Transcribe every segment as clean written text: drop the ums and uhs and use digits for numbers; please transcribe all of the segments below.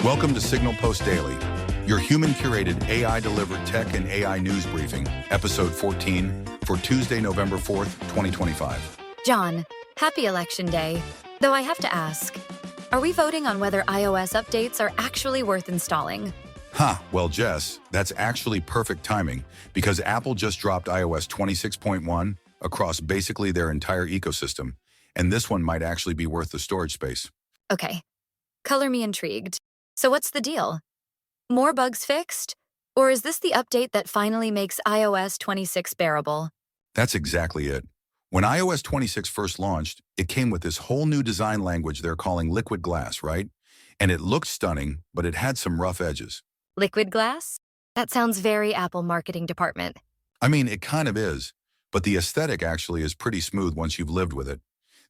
Welcome to Signal Post Daily, your human-curated AI-delivered tech and AI news briefing, episode 14, for Tuesday, November 4th, 2025. John, happy Election Day. Though I have to ask, are we voting on whether iOS updates are actually worth installing? Well, Jess, that's actually perfect timing because Apple just dropped iOS 26.1 across basically their entire ecosystem, and this one might actually be worth the storage space. Okay, color me intrigued. So what's the deal? More bugs fixed? Or is this the update that finally makes iOS 26 bearable? That's exactly it. When iOS 26 first launched, it came with this whole new design language they're calling liquid glass, right? And it looked stunning, but it had some rough edges. Liquid glass? That sounds very Apple marketing department. I mean, it kind of is, but the aesthetic actually is pretty smooth once you've lived with it.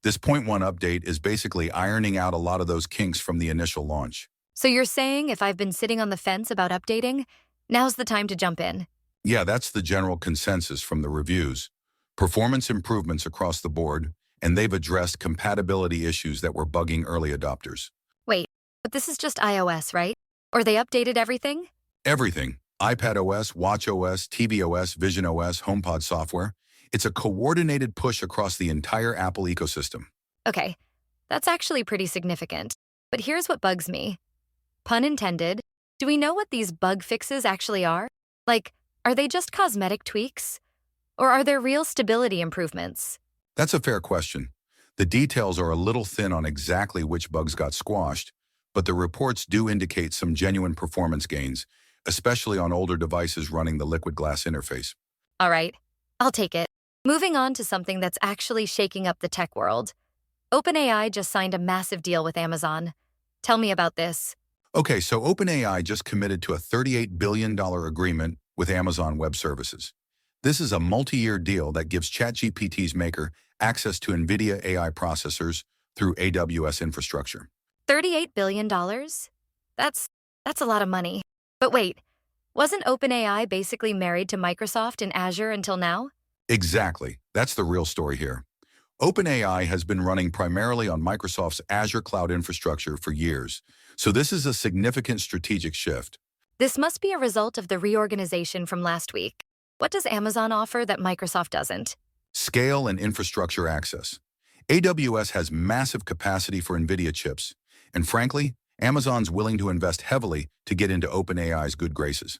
This point 1 update is basically ironing out a lot of those kinks from the initial launch. So you're saying if I've been sitting on the fence about updating, now's the time to jump in? Yeah, that's the general consensus from the reviews. Performance improvements across the board, and they've addressed compatibility issues that were bugging early adopters. Wait, but this is just iOS, right? Or they updated everything? Everything. iPadOS, watchOS, tvOS, visionOS, HomePod software. It's a coordinated push across the entire Apple ecosystem. Okay, that's actually pretty significant. But here's what bugs me. Pun intended, do we know what these bug fixes actually are? Like, are they just cosmetic tweaks? Or are there real stability improvements? That's a fair question. The details are a little thin on exactly which bugs got squashed, but the reports do indicate some genuine performance gains, especially on older devices running the liquid glass interface. All right, I'll take it. Moving on to something that's actually shaking up the tech world. OpenAI just signed a massive deal with Amazon. Tell me about this. Okay, so OpenAI just committed to a $38 billion agreement with Amazon Web Services. This is a multi-year deal that gives ChatGPT's maker access to NVIDIA AI processors through AWS infrastructure. $38 billion? That's a lot of money. But wait, wasn't OpenAI basically married to Microsoft and Azure until now? Exactly. That's the real story here. OpenAI has been running primarily on Microsoft's Azure cloud infrastructure for years, so this is a significant strategic shift. This must be a result of the reorganization from last week. What does Amazon offer that Microsoft doesn't? Scale and infrastructure access. AWS has massive capacity for NVIDIA chips, and frankly, Amazon's willing to invest heavily to get into OpenAI's good graces.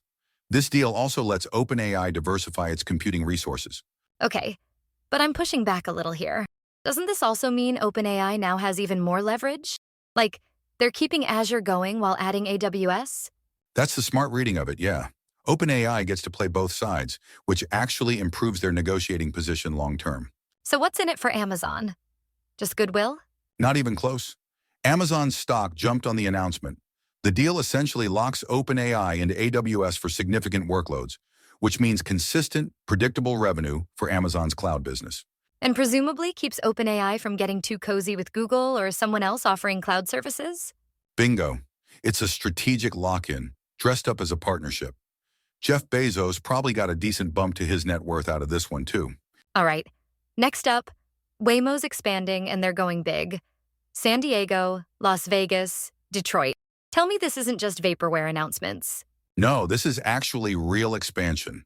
This deal also lets OpenAI diversify its computing resources. Okay, but I'm pushing back a little here. Doesn't this also mean OpenAI now has even more leverage? Like, they're keeping Azure going while adding AWS? That's the smart reading of it, yeah. OpenAI gets to play both sides, which actually improves their negotiating position long-term. So what's in it for Amazon? Just goodwill? Not even close. Amazon's stock jumped on the announcement. The deal essentially locks OpenAI into AWS for significant workloads, which means consistent, predictable revenue for Amazon's cloud business. And presumably keeps OpenAI from getting too cozy with Google or someone else offering cloud services? Bingo. It's a strategic lock-in, dressed up as a partnership. Jeff Bezos probably got a decent bump to his net worth out of this one, too. All right. Next up, Waymo's expanding and they're going big. San Diego, Las Vegas, Detroit. Tell me this isn't just vaporware announcements. No, this is actually real expansion.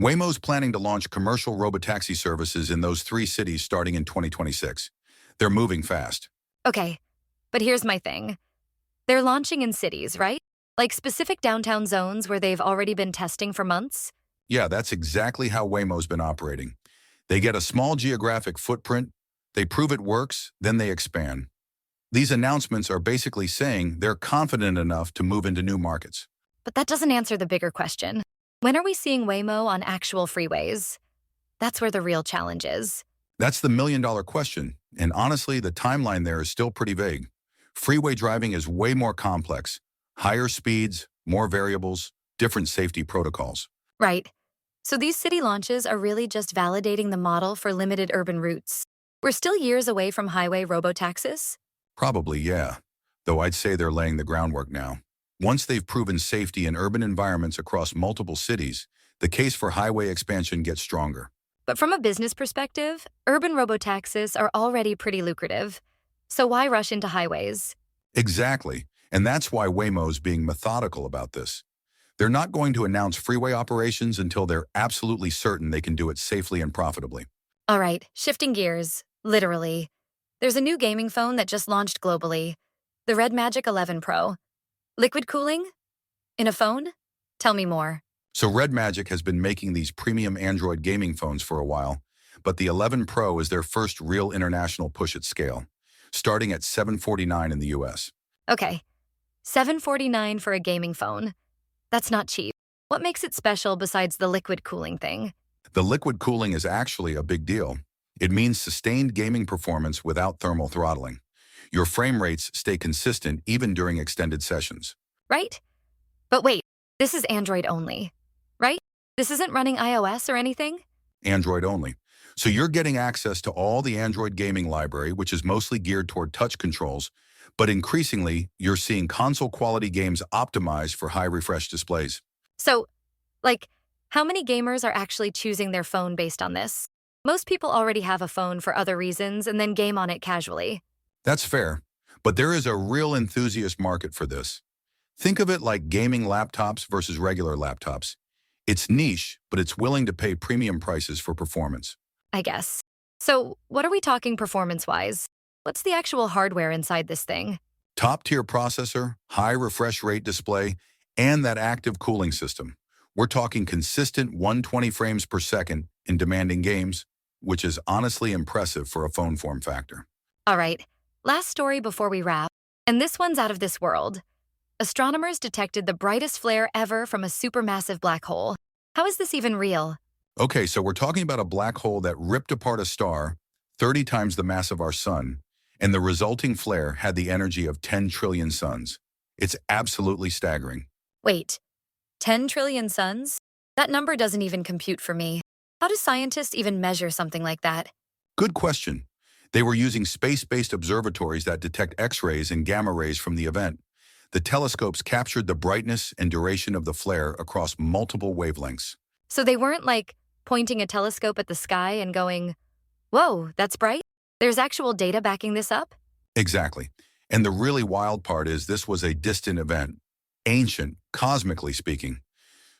Waymo's planning to launch commercial robotaxi services in those 3 cities starting in 2026. They're moving fast. Okay, but here's my thing. They're launching in cities, right? Like specific downtown zones where they've already been testing for months? Yeah, that's exactly how Waymo's been operating. They get a small geographic footprint, they prove it works, then they expand. These announcements are basically saying they're confident enough to move into new markets. But that doesn't answer the bigger question. When are we seeing Waymo on actual freeways? That's where the real challenge is. That's the million-dollar question, and honestly, the timeline there is still pretty vague. Freeway driving is way more complex. Higher speeds, more variables, different safety protocols. Right. So these city launches are really just validating the model for limited urban routes. We're still years away from highway robotaxis? Probably, yeah, though I'd say they're laying the groundwork now. Once they've proven safety in urban environments across multiple cities, the case for highway expansion gets stronger. But from a business perspective, urban robotaxis are already pretty lucrative. So why rush into highways? Exactly. And that's why Waymo's being methodical about this. They're not going to announce freeway operations until they're absolutely certain they can do it safely and profitably. All right, shifting gears, literally. There's a new gaming phone that just launched globally, the Red Magic 11 Pro. Liquid cooling? In a phone? Tell me more. So Red Magic has been making these premium Android gaming phones for a while, but the 11 Pro is their first real international push at scale, starting at $749 in the US. Okay, $749 for a gaming phone. That's not cheap. What makes it special besides the liquid cooling thing? The liquid cooling is actually a big deal. It means sustained gaming performance without thermal throttling. Your frame rates stay consistent even during extended sessions. Right? But wait, this is Android only, right? This isn't running iOS or anything? Android only. So you're getting access to all the Android gaming library, which is mostly geared toward touch controls, but increasingly, you're seeing console-quality games optimized for high refresh displays. So, like, how many gamers are actually choosing their phone based on this? Most people already have a phone for other reasons and then game on it casually. That's fair, but there is a real enthusiast market for this. Think of it like gaming laptops versus regular laptops. It's niche, but it's willing to pay premium prices for performance. I guess. So, what are we talking performance-wise? What's the actual hardware inside this thing? Top-tier processor, high refresh rate display, and that active cooling system. We're talking consistent 120 frames per second in demanding games, which is honestly impressive for a phone form factor. All right, last story before we wrap, and this one's out of this world. Astronomers detected the brightest flare ever from a supermassive black hole. How is this even real? Okay, so we're talking about a black hole that ripped apart a star 30 times the mass of our sun, and the resulting flare had the energy of 10 trillion suns. It's absolutely staggering. Wait, 10 trillion suns? That number doesn't even compute for me. How do scientists even measure something like that? Good question. They were using space-based observatories that detect X-rays and gamma rays from the event. The telescopes captured the brightness and duration of the flare across multiple wavelengths. So they weren't like pointing a telescope at the sky and going, "Whoa, that's bright?" There's actual data backing this up? Exactly. And the really wild part is this was a distant event, ancient, cosmically speaking.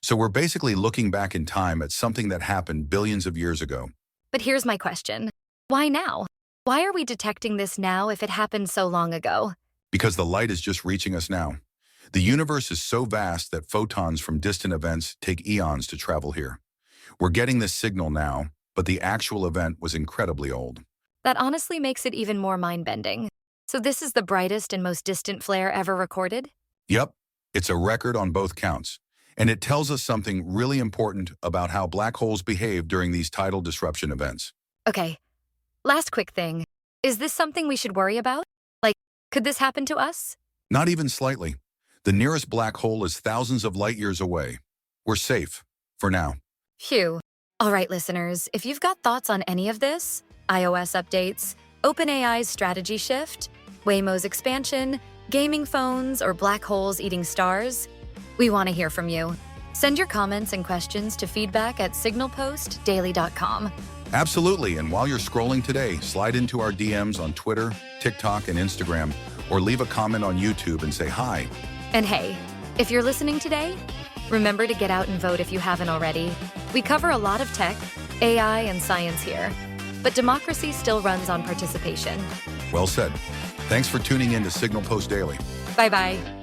So we're basically looking back in time at something that happened billions of years ago. But here's my question. Why now? Why are we detecting this now if it happened so long ago? Because the light is just reaching us now. The universe is so vast that photons from distant events take eons to travel here. We're getting this signal now, but the actual event was incredibly old. That honestly makes it even more mind-bending. So this is the brightest and most distant flare ever recorded? Yep, it's a record on both counts. And it tells us something really important about how black holes behave during these tidal disruption events. Okay, last quick thing. Is this something we should worry about? Like, could this happen to us? Not even slightly. The nearest black hole is thousands of light years away. We're safe, for now. Phew. All right, listeners, if you've got thoughts on any of this, iOS updates, OpenAI's strategy shift, Waymo's expansion, gaming phones, or black holes eating stars, we want to hear from you. Send your comments and questions to feedback@signalpostdaily.com. Absolutely, and while you're scrolling today, slide into our DMs on Twitter, TikTok, and Instagram, or leave a comment on YouTube and say hi. And hey, if you're listening today, remember to get out and vote if you haven't already. We cover a lot of tech, AI, and science here, but democracy still runs on participation. Well said. Thanks for tuning in to Signal Post Daily. Bye-bye.